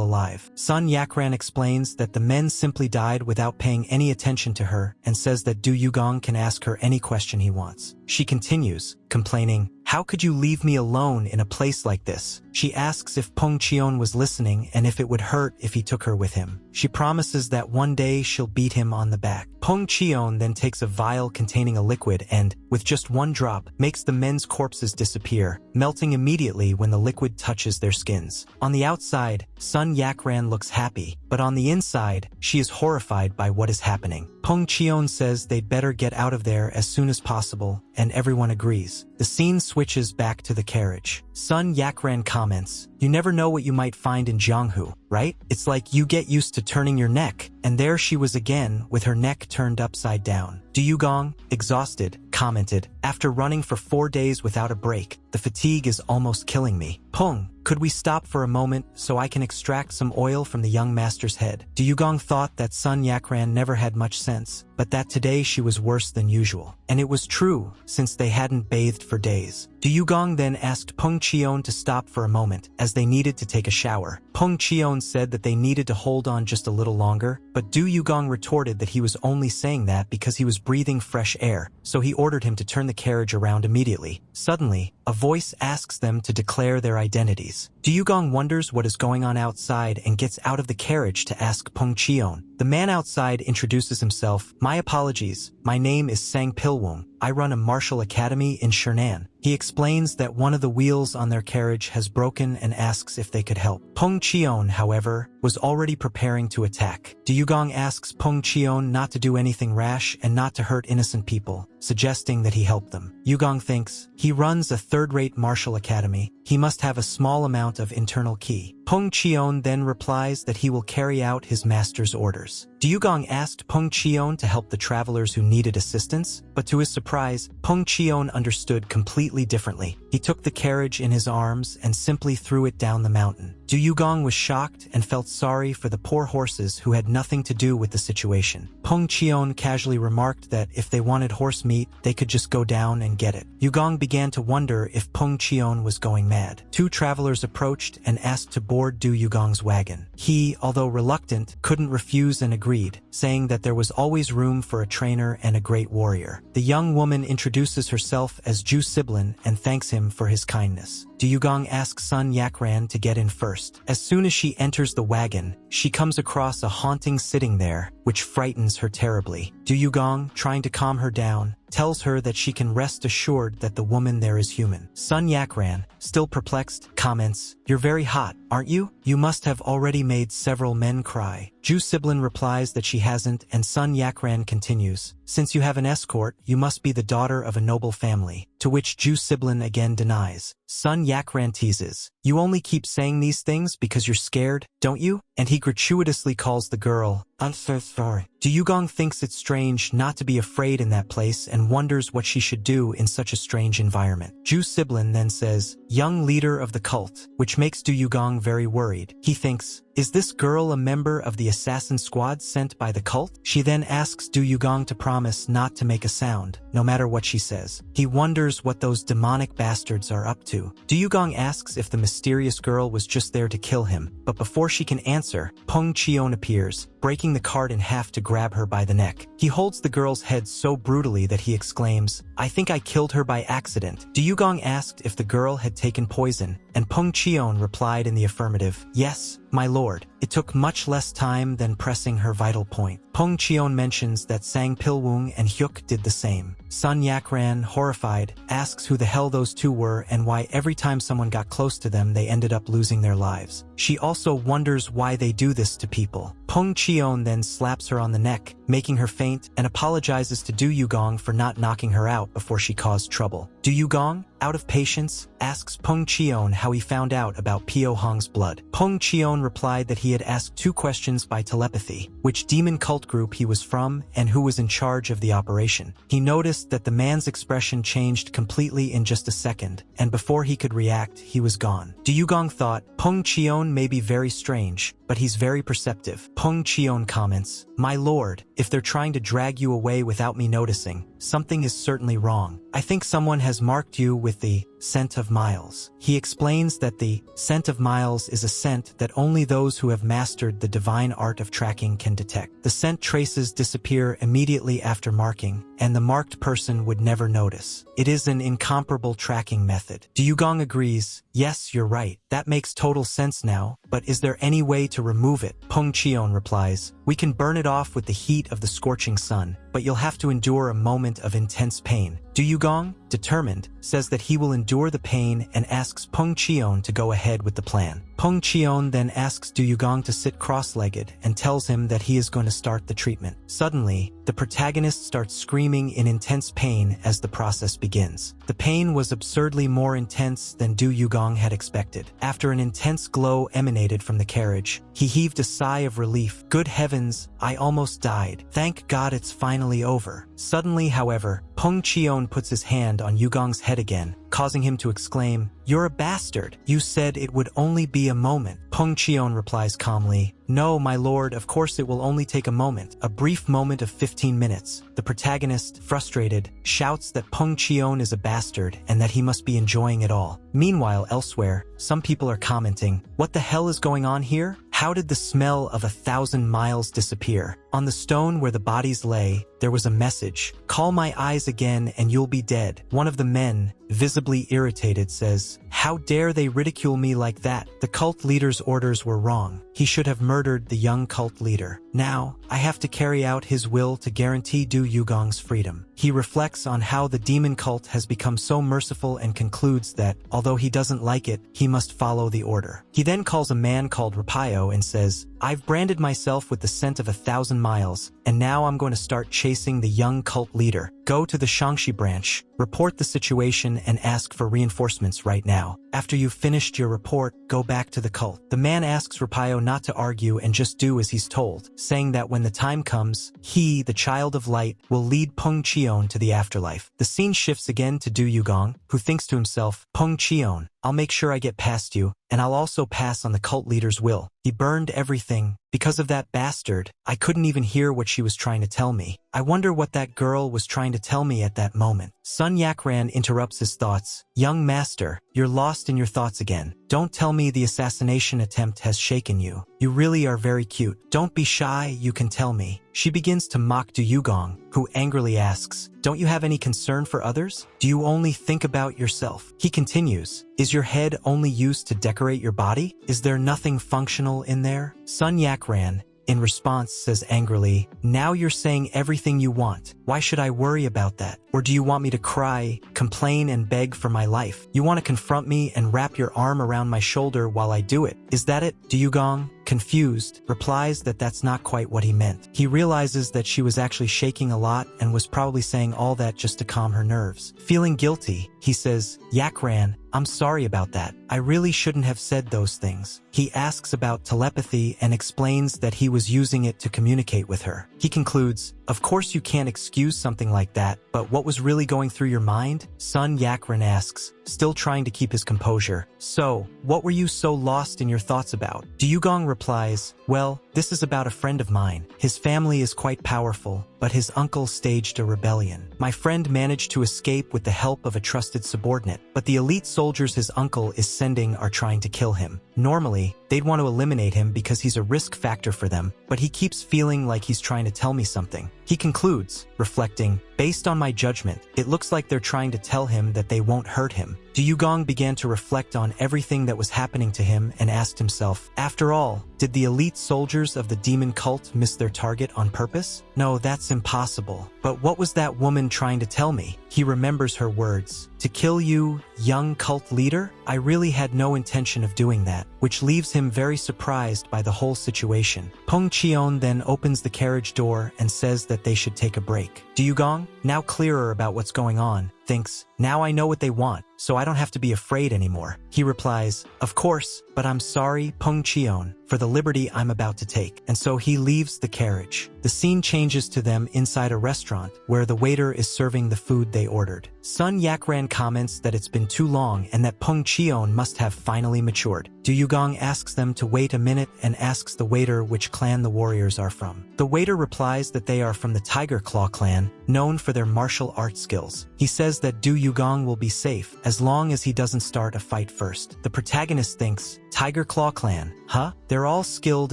alive. Sun Yakran explains that the men simply died without paying any attention to her, and says that Du Yugong can ask her any question he wants. She continues, complaining, "How could you leave me alone in a place like this?" She asks if Peng Chion was listening and if it would hurt if he took her with him. She promises that one day she'll beat him on the back. Peng Chion then takes a vial containing a liquid and, with just one drop, makes the men's corpses disappear, melting immediately when the liquid touches their skins. On the outside, Sun Yakran looks happy, but on the inside, she is horrified by what is happening. Peng Chion says they'd better get out of there as soon as possible, and everyone agrees. The scene switches back to the carriage. Sun Yakran comments, "You never know what you might find in Jianghu, right? It's like you get used to turning your neck." And there she was again, with her neck turned upside down. Du Yugong, exhausted, commented, "After running for 4 days without a break, the fatigue is almost killing me. Peng, could we stop for a moment so I can extract some oil from the young master's head?" Du Yugong thought that Sun Yakran never had much sense, but that today she was worse than usual. And it was true, since they hadn't bathed for days. Du Yugong then asked Peng Chion to stop for a moment, as they needed to take a shower. Peng Chion said that they needed to hold on just a little longer, but Du Yugong retorted that he was only saying that because he was breathing fresh air, so he ordered him to turn the carriage around immediately. Suddenly, a voice asks them to declare their identities. Du Yugong wonders what is going on outside and gets out of the carriage to ask Peng Chion. The man outside introduces himself. "My apologies, my name is Sang Pilwung. I run a martial academy in Shernan." He explains that one of the wheels on their carriage has broken and asks if they could help. Peng Chion, however, was already preparing to attack. Du Yugong asks Peng Chion not to do anything rash and not to hurt innocent people, suggesting that he help them. Yugong thinks, he runs a third-rate martial academy. He must have a small amount of internal ki. Peng Chion then replies that he will carry out his master's orders. Du Yugong asked Peng Chion to help the travelers who needed assistance, but to his surprise, Peng Chion understood completely differently. He took the carriage in his arms and simply threw it down the mountain. Du Yugong was shocked and felt sorry for the poor horses who had nothing to do with the situation. Peng Chion casually remarked that if they wanted horse meat, they could just go down and get it. Yugong began to wonder if Peng Chion was going mad. 2 travelers approached and asked to board Du Yugong's wagon. He, although reluctant, couldn't refuse and agreed, saying that there was always room for a trainer and a great warrior. The young woman introduces herself as Ju Siblin and thanks him for his kindness. Du Yugong asks Sun Yakran to get in first. As soon as she enters the wagon, she comes across a haunting sitting there, which frightens her terribly. Du Yugong, trying to calm her down, tells her that she can rest assured that the woman there is human. Sun Yakran, still perplexed, comments, "You're very hot, aren't you? You must have already made several men cry." Ju Siblin replies that she hasn't, and Sun Yakran continues, "Since you have an escort, you must be the daughter of a noble family," to which Ju Siblin again denies. Sun Yakran teases, "You only keep saying these things because you're scared, don't you?" And he gratuitously calls the girl, "I'm so sorry." Du Yugong thinks it's strange not to be afraid in that place and wonders what she should do in such a strange environment. Ju Siblin then says, "Young leader of the cult," which makes Du Yugong very worried. He thinks, is this girl a member of the assassin squad sent by the cult? She then asks Du Yugong to promise not to make a sound, no matter what she says. He wonders what those demonic bastards are up to. Du Yugong asks if the mysterious girl was just there to kill him, but before she can answer, Peng Chion appears, breaking the cart in half to grab her by the neck. He holds the girl's head so brutally that he exclaims, "I think I killed her by accident." Duyugong asked if the girl had taken poison, and Peng Chion replied in the affirmative, "Yes, my lord." It took much less time than pressing her vital point. Peng Chion mentions that Sang Pilwoong and Hyuk did the same. Sun Yakran, horrified, asks who the hell those two were and why every time someone got close to them they ended up losing their lives. She also wonders why they do this to people. Peng Chion then slaps her on the neck, making her faint, and apologizes to Duyugong for not knocking her out before she caused trouble. Duyugong, out of patience, asks Peng Chion how he found out about Pio Hong's blood. Peng Chion replied that he had asked 2 questions by telepathy, which demon cult group he was from and who was in charge of the operation. He noticed that the man's expression changed completely in just a second, and before he could react, he was gone. Duyugong thought, Peng Chion may be very strange, but he's very perceptive. Peng Chion comments, "My lord, if they're trying to drag you away without me noticing, something is certainly wrong. I think someone has marked you with the scent of miles." He explains that the scent of miles is a scent that only those who have mastered the divine art of tracking can detect. The scent traces disappear immediately after marking, and the marked person would never notice. It is an incomparable tracking method. Duyugong agrees, "Yes, you're right. That makes total sense now, but is there any way to remove it?" Peng Chion replies, "We can burn it off with the heat of the scorching sun, but you'll have to endure a moment of intense pain." Duyugong, determined, says that he will endure the pain and asks Peng Chion to go ahead with the plan. Peng Chion then asks Duyugong to sit cross-legged and tells him that he is going to start the treatment. Suddenly, the protagonist starts screaming in intense pain as the process begins. The pain was absurdly more intense than Duyugong had expected. After an intense glow emanated from the carriage, he heaved a sigh of relief. "Good heavens, I almost died. Thank God it's finally over." Suddenly, however, Peng Chion puts his hand on Yugong's head again, causing him to exclaim, "You're a bastard. You said it would only be a moment." Peng Chion replies calmly, "No, my lord, of course it will only take a moment, a brief moment of 15 minutes. The protagonist, frustrated, shouts that Peng Chion is a bastard and that he must be enjoying it all. Meanwhile, elsewhere, some people are commenting, "What the hell is going on here? How did the smell of 1,000 miles disappear?" On the stone where the bodies lay, there was a message, "Call my eyes again and you'll be dead." One of the men, visibly irritated, says, "How dare they ridicule me like that? The cult leader's orders were wrong. He should have murdered the young cult leader. Now, I have to carry out his will to guarantee Duyugong's freedom." He reflects on how the demon cult has become so merciful and concludes that, although he doesn't like it, he must follow the order. He then calls a man called Rapio and says, "I've branded myself with the scent of 1,000 miles, and now I'm going to start chasing the young cult leader. Go to the Shangxi branch, report the situation and ask for reinforcements right now. After you've finished your report, go back to the cult." The man asks Rapio not to argue and just do as he's told, saying that when the time comes, he, the child of light, will lead Peng Chion to the afterlife. The scene shifts again to Duyugong, who thinks to himself, "Peng Chion, I'll make sure I get past you, and I'll also pass on the cult leader's will. He burned everything. Because of that bastard, I couldn't even hear what she was trying to tell me. I wonder what that girl was trying to tell me at that moment." Sun Yakran interrupts his thoughts. "Young master, you're lost in your thoughts again. Don't tell me the assassination attempt has shaken you. You really are very cute. Don't be shy, you can tell me." She begins to mock Duyugong, who angrily asks, "Don't you have any concern for others? Do you only think about yourself?" He continues, "Is your head only used to decorate your body? Is there nothing functional in there?" Sun Yakran, in response, says angrily, "Now you're saying everything you want. Why should I worry about that? Or do you want me to cry, complain, and beg for my life? You want to confront me and wrap your arm around my shoulder while I do it? Is that it?" Duyugong, confused, replies that that's not quite what he meant. He realizes that she was actually shaking a lot and was probably saying all that just to calm her nerves. Feeling guilty, he says, "Yakran, I'm sorry about that. I really shouldn't have said those things." He asks about telepathy and explains that he was using it to communicate with her. He concludes, "Of course you can't excuse something like that, but what was really going through your mind?" Sun Yakran asks, still trying to keep his composure, "So, what were you so lost in your thoughts about?" Duyugong replies, "Well, this is about a friend of mine. His family is quite powerful, but his uncle staged a rebellion. My friend managed to escape with the help of a trusted subordinate, but the elite soldiers his uncle is sending are trying to kill him. Normally, they'd want to eliminate him because he's a risk factor for them, but he keeps feeling like he's trying to tell me something. He concludes, reflecting, based on my judgment, it looks like they're trying to tell him that they won't hurt him. Du Yugong began to reflect on everything that was happening to him and asked himself, after all, did the elite soldiers of the demon cult miss their target on purpose? No, that's impossible. But what was that woman trying to tell me? He remembers her words. To kill you, young cult leader? I really had no intention of doing that, which leaves him very surprised by the whole situation. Peng Qion then opens the carriage door and says that they should take a break. Du Yugong, now clearer about what's going on, thinks, now I know what they want, so I don't have to be afraid anymore. He replies, of course, but I'm sorry, Peng Qion, for the liberty I'm about to take. And so he leaves the carriage. The scene changes to them inside a restaurant where the waiter is serving the food they ordered. Sun Yakran comments that it's been too long and that Peng Qion must have finally matured. Du Yugong asks them to wait a minute and asks the waiter which clan the warriors are from. The waiter replies that they are from the Tiger Claw clan, known for their martial arts skills. He says that Du Yugong will be safe as long as he doesn't start a fight first. The protagonist thinks, Tiger Claw clan, huh? They're all skilled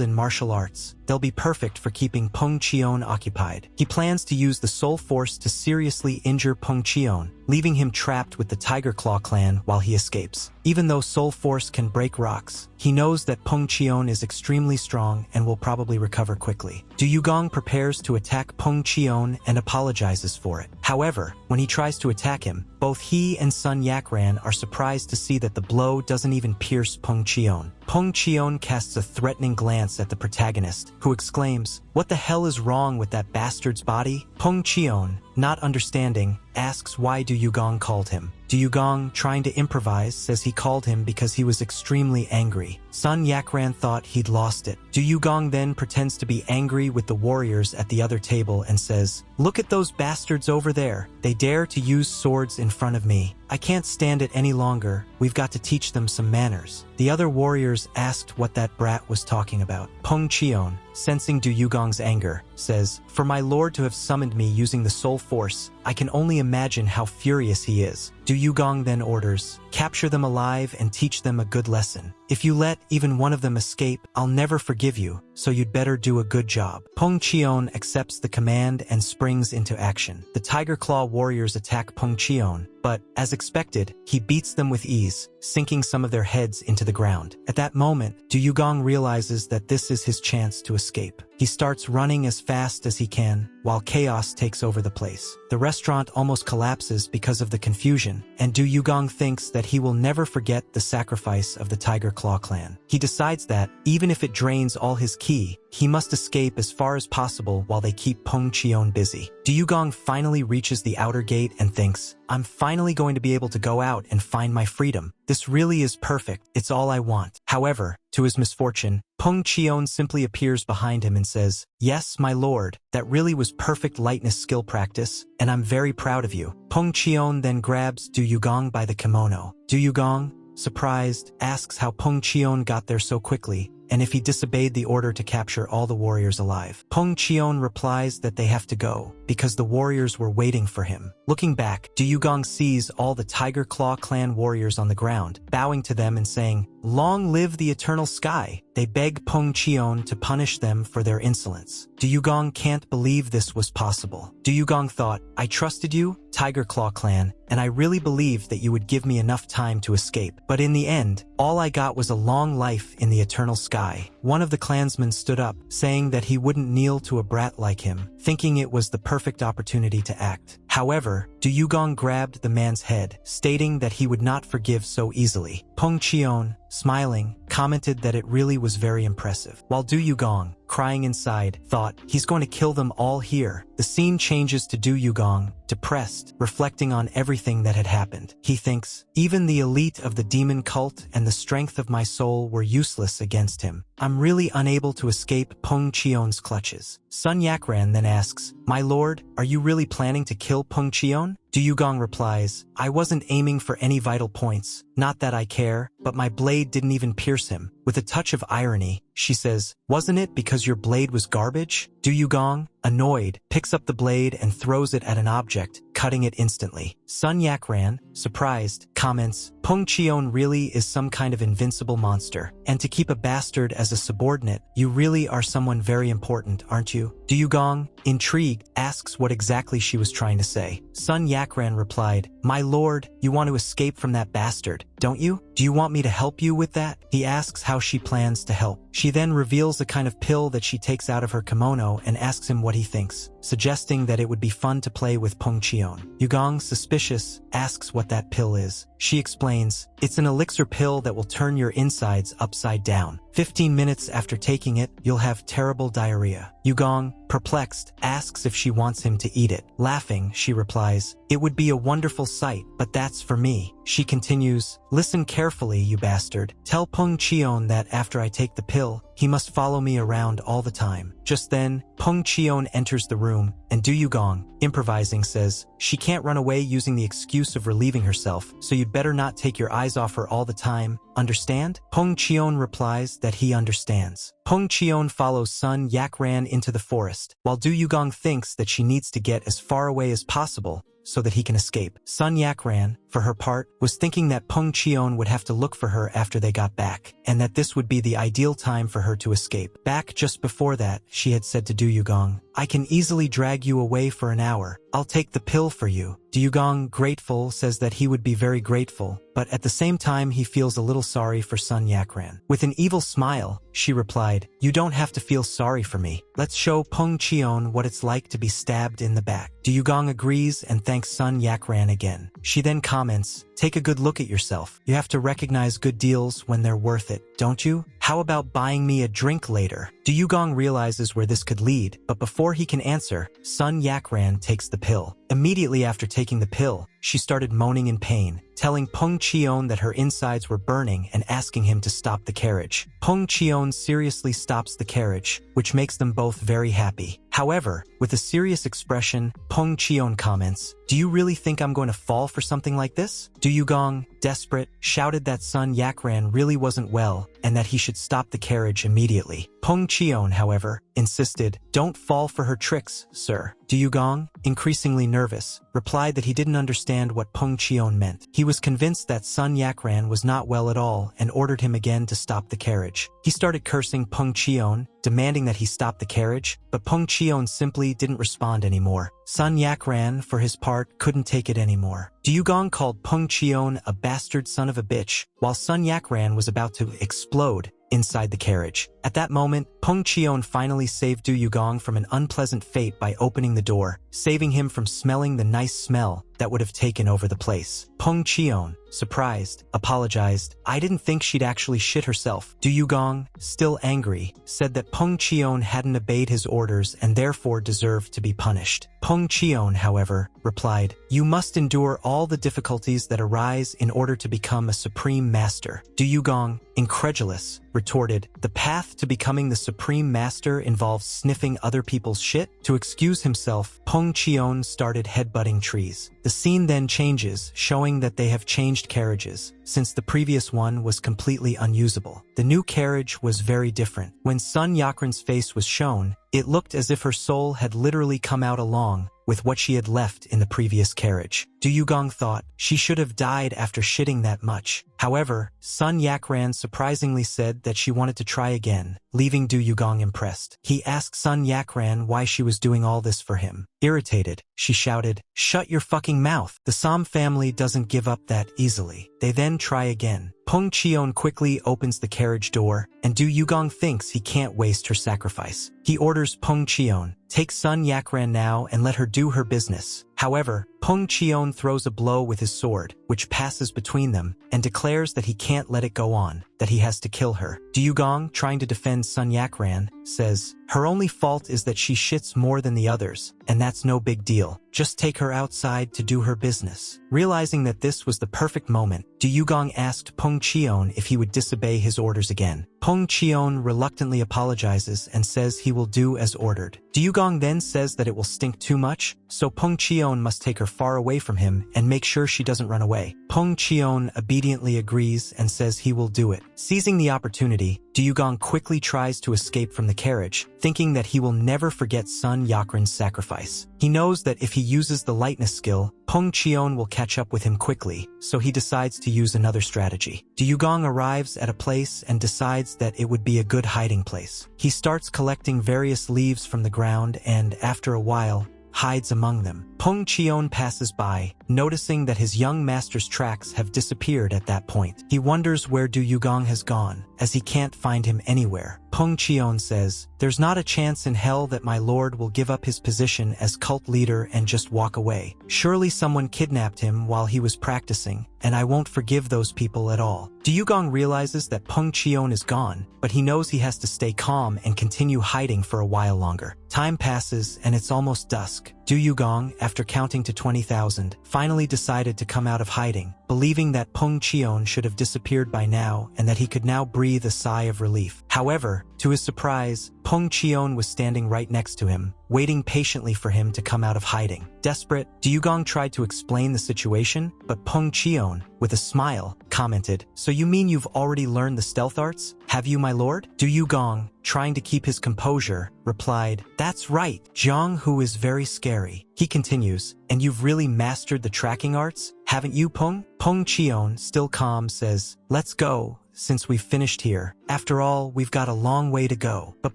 in martial arts. They'll be perfect for keeping Peng Qion occupied. He plans to use the Soul Force to seriously injure Peng Qion, leaving him trapped with the Tiger Claw clan while he escapes. Even though Soul Force can break rocks, he knows that Peng Qion is extremely strong and will probably recover quickly. Du Yugong prepares to attack Peng Qion and apologizes for it. However, when he tries to attack him, both he and Sun Yakran are surprised to see that the blow doesn't even pierce Peng Qion. Peng Qion casts a threatening glance at the protagonist, who exclaims, what the hell is wrong with that bastard's body? Peng Qion, not understanding, asks why Du Yugong called him. Du Yugong, trying to improvise, says he called him because he was extremely angry. Sun Yakran thought he'd lost it. Du Yugong then pretends to be angry with the warriors at the other table and says, look at those bastards over there. They dare to use swords in front of me. I can't stand it any longer. We've got to teach them some manners. The other warriors asked what that brat was talking about. Peng Qion, sensing Du Yugong's anger, says, for my lord to have summoned me using the Soul Force, I can only imagine how furious he is. Du Yugong then orders, capture them alive and teach them a good lesson. If you let even one of them escape, I'll never forgive you, so you'd better do a good job. Peng Qion accepts the command and springs into action. The Tiger Claw warriors attack Peng Qion, but, as expected, he beats them with ease, sinking some of their heads into the ground. At that moment, Du Yugong realizes that this is his chance to escape. He starts running as fast as he can, while chaos takes over the place. The restaurant almost collapses because of the confusion, and Du Yugong thinks that he will never forget the sacrifice of the Tiger Claw clan. He decides that, even if it drains all his ki, he must escape as far as possible while they keep Peng Qion busy. Du Yugong finally reaches the outer gate and thinks, I'm finally going to be able to go out and find my freedom. This really is perfect. It's all I want. However, to his misfortune, Peng Qion simply appears behind him and says, yes, my lord, that really was perfect lightness skill practice, and I'm very proud of you. Peng Qion then grabs Du Yugong by the kimono. Du Yugong, surprised, asks how Peng Qion got there so quickly, and if he disobeyed the order to capture all the warriors alive. Peng Qion replies that they have to go, because the warriors were waiting for him. Looking back, Du Yugong sees all the Tiger Claw clan warriors on the ground, bowing to them and saying, long live the eternal sky. They beg Peng Qion to punish them for their insolence. Du Yugong can't believe this was possible. Du Yugong thought, I trusted you, Tiger Claw clan, and I really believed that you would give me enough time to escape. But in the end, all I got was a long life in the eternal sky. One of the clansmen stood up, saying that he wouldn't kneel to a brat like him, thinking it was the perfect opportunity to act. However, Du Yugong grabbed the man's head, stating that he would not forgive so easily. Peng Qion, smiling, commented that it really was very impressive, while Du Yugong, crying inside, thought, he's going to kill them all here. The scene changes to Du Yugong, depressed, reflecting on everything that had happened. He thinks, even the elite of the demon cult and the strength of my soul were useless against him. I'm really unable to escape Peng Qion's clutches. Sun Yakran then asks, my lord, are you really planning to kill Peng Qion? Du Yugong replies, I wasn't aiming for any vital points. Not that I care, but my blade didn't even pierce him. With a touch of irony, she says, wasn't it because your blade was garbage? Du Yugong, annoyed, picks up the blade and throws it at an object, cutting it instantly. Sun Yakran, surprised, comments, Peng Chion really is some kind of invincible monster. And to keep a bastard as a subordinate, you really are someone very important, aren't you? Du Yugong, intrigued, asks what exactly she was trying to say. Sun Yakran replied, My lord, you want to escape from that bastard, don't you? Do you want me to help you with that? He asks how she plans to help. She then reveals a kind of pill that she takes out of her kimono and asks him what he thinks, suggesting that it would be fun to play with Peng Chion. Yugong, suspicious, asks what that pill is. She explains, it's an elixir pill that will turn your insides upside down. 15 minutes after taking it, you'll have terrible diarrhea. Yugong, perplexed, asks if she wants him to eat it. Laughing, she replies, it would be a wonderful sight, but that's for me. She continues, listen carefully, you bastard. Tell Peng Chion that after I take the pill, he must follow me around all the time. Just then, Peng Chion enters the room, and Du Yugong, improvising, says, she can't run away using the excuse of relieving herself, so you'd better not take your eyes off her all the time. Understand? Peng Chion replies that he understands. Peng Chion follows Sun Yakran into the forest, while Du Yugong thinks that she needs to get as far away as possible so that he can escape. Sun Yakran, for her part, was thinking that Peng Chion would have to look for her after they got back, and that this would be the ideal time for her to escape. Back just before that, she had said to Du Yugong, I can easily drag you away for an hour. I'll take the pill for you. Du Yugong, grateful, says that he would be very grateful, but at the same time he feels a little sorry for Sun Yakran. With an evil smile, she replied, you don't have to feel sorry for me. Let's show Peng Chion what it's like to be stabbed in the back. Du Yugong agrees and thanks Sun Yakran again. She then comments, take a good look at yourself. You have to recognize good deals when they're worth it, don't you? How about buying me a drink later? Du Yugong realizes where this could lead, but before he can answer, Sun Yakran takes the pill. Immediately after taking the pill, she started moaning in pain, telling Peng Chion that her insides were burning and asking him to stop the carriage. Peng Chion seriously stops the carriage, which makes them both very happy. However, with a serious expression, Peng Chion comments, do you really think I'm going to fall for something like this? Du Yugong, desperate, shouted that Sun Yakran really wasn't well and that he should stop the carriage immediately. Peng Chion, however, insisted, don't fall for her tricks, sir. Du Yugong, increasingly nervous, replied that he didn't understand what Peng Chion meant. He was convinced that Sun Yakran was not well at all and ordered him again to stop the carriage. He started cursing Peng Chion, demanding that he stop the carriage, but Peng Chion simply didn't respond anymore. Sun Yakran, for his part, couldn't take it anymore. Du Yugong called Peng Chion a bastard son of a bitch, while Sun Yakran was about to explode inside the carriage. At that moment, Peng Chion finally saved Du Yugong from an unpleasant fate by opening the door, saving him from smelling the nice smell that would have taken over the place. Peng Chion, surprised, apologized. I didn't think she'd actually shit herself. Du Yugong, still angry, said that Peng Chion hadn't obeyed his orders and therefore deserved to be punished. Peng Chion, however, replied, you must endure all the difficulties that arise in order to become a supreme master. Du Yugong, incredulous, retorted, the path to becoming the supreme master involves sniffing other people's shit? To excuse himself, Peng Chion started headbutting trees. The scene then changes, showing that they have changed carriages, since the previous one was completely unusable. The new carriage was very different. When Sun Yakran's face was shown, it looked as if her soul had literally come out along with what she had left in the previous carriage. Du Yugong thought she should have died after shitting that much. However, Sun Yakran surprisingly said that she wanted to try again, leaving Du Yugong impressed. He asked Sun Yakran why she was doing all this for him. Irritated, she shouted, shut your fucking mouth. The Som family doesn't give up that easily. They then try again. Peng Chion quickly opens the carriage door, and Du Yugong thinks he can't waste her sacrifice. He orders Peng Chion, take Sun Yakran now and let her do her business. However, Peng Chion throws a blow with his sword, which passes between them, and declares that he can't let it go on, that he has to kill her. Du Yugong, trying to defend Sun Yakran, says, her only fault is that she shits more than the others, and that's no big deal. Just take her outside to do her business. Realizing that this was the perfect moment, Du Yugong asked Peng Chion if he would disobey his orders again. Peng Chion reluctantly apologizes and says he will do as ordered. Du Yugong then says that it will stink too much, so Peng Chion Cheon must take her far away from him and make sure she doesn't run away. Peng Cheon obediently agrees and says he will do it. Seizing the opportunity, Duyugong quickly tries to escape from the carriage, thinking that he will never forget Sun Yakran's sacrifice. He knows that if he uses the lightness skill, Peng Cheon will catch up with him quickly, so he decides to use another strategy. Duyugong arrives at a place and decides that it would be a good hiding place. He starts collecting various leaves from the ground and, after a while, hides among them. Peng Cheon passes by, noticing that his young master's tracks have disappeared at that point. He wonders where Duyugong has gone, as he can't find him anywhere. Peng Cheon says, "There's not a chance in hell that my lord will give up his position as cult leader and just walk away. Surely someone kidnapped him while he was practicing, and I won't forgive those people at all." Duyugong realizes that Peng Cheon is gone, but he knows he has to stay calm and continue hiding for a while longer. Time passes and it's almost dusk. Duyugong, after counting to 20,000, finally decided to come out of hiding, believing that Peng Cheon should have disappeared by now and that he could now breathe a sigh of relief. However, to his surprise, Peng Cheon was standing right next to him, waiting patiently for him to come out of hiding. Desperate, Duyugong tried to explain the situation, but Peng Cheon, with a smile, commented, "So you mean you've already learned the stealth arts? Have you, my lord?" Duyugong, trying to keep his composure, replied, "That's right, Zhang, who is very scary." He continues, "And you've really mastered the tracking arts, haven't you, Peng?" Peng Cheon, still calm, says, "Let's go, since we've finished here. After all, we've got a long way to go." But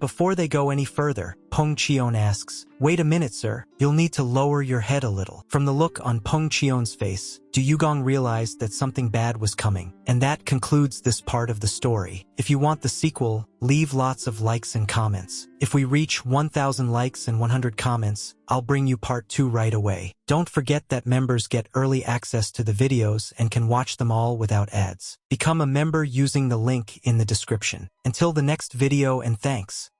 before they go any further, Peng Cheon asks, "Wait a minute, sir. You'll need to lower your head a little." From the look on Peng Cheon's face, Duyugong realized that something bad was coming. And that concludes this part of the story. If you want the sequel, leave lots of likes and comments. If we reach 1,000 likes and 100 comments, I'll bring you part 2 right away. Don't forget that members get early access to the videos and can watch them all without ads. Become a member using the link in the description. Until the next video, and thanks.